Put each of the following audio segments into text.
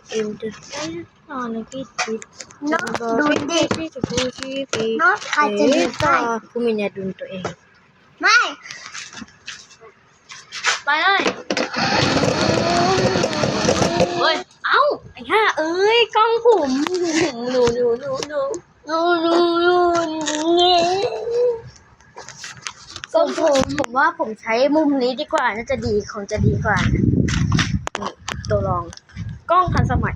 เกมจะได้ตอนในที่ติด น้องดูดิ ที่จะพูดที่ปี น้องใครจะดูไป ผู้มีเนี่ยดูตัวเอง ไม่ ไปเลยเฮ้ยเอ้าไอ้ห่าเอ้ยกล้องผมหนูกล้องผมว่าผมใช้มุมนี้ดีกว่าน่าจะดีคงจะดีกว่านี่ตัวรองกล้องทันสมัย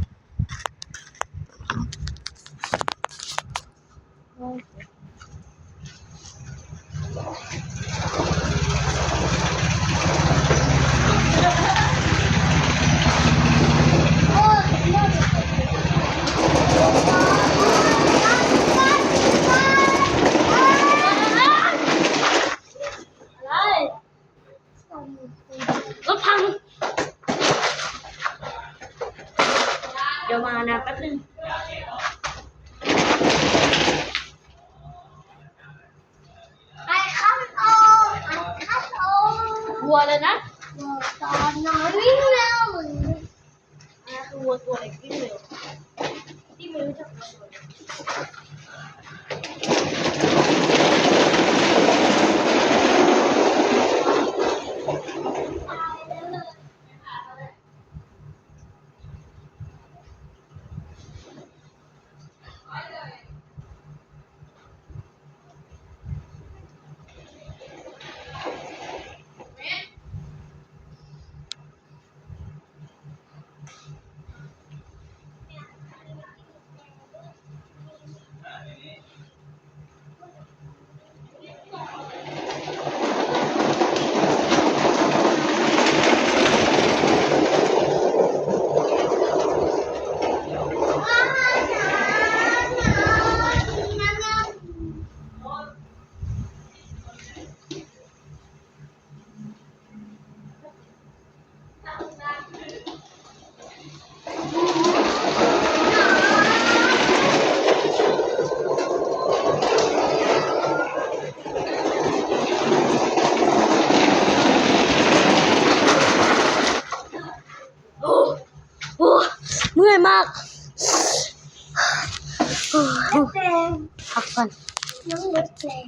รถพังเดี๋ยวมานะแป๊บนึงไอ้ข้าวโตไอ้ข้าวโต วัวเลยนะ ตอนน้อยวิ่งเร็ว คือวัวตัวเล็กที่เร็วที่ไม่รู้จักวัวตัวเล็กโอ้เมื่อยมาก แดง พักก่อน น้องมดแดง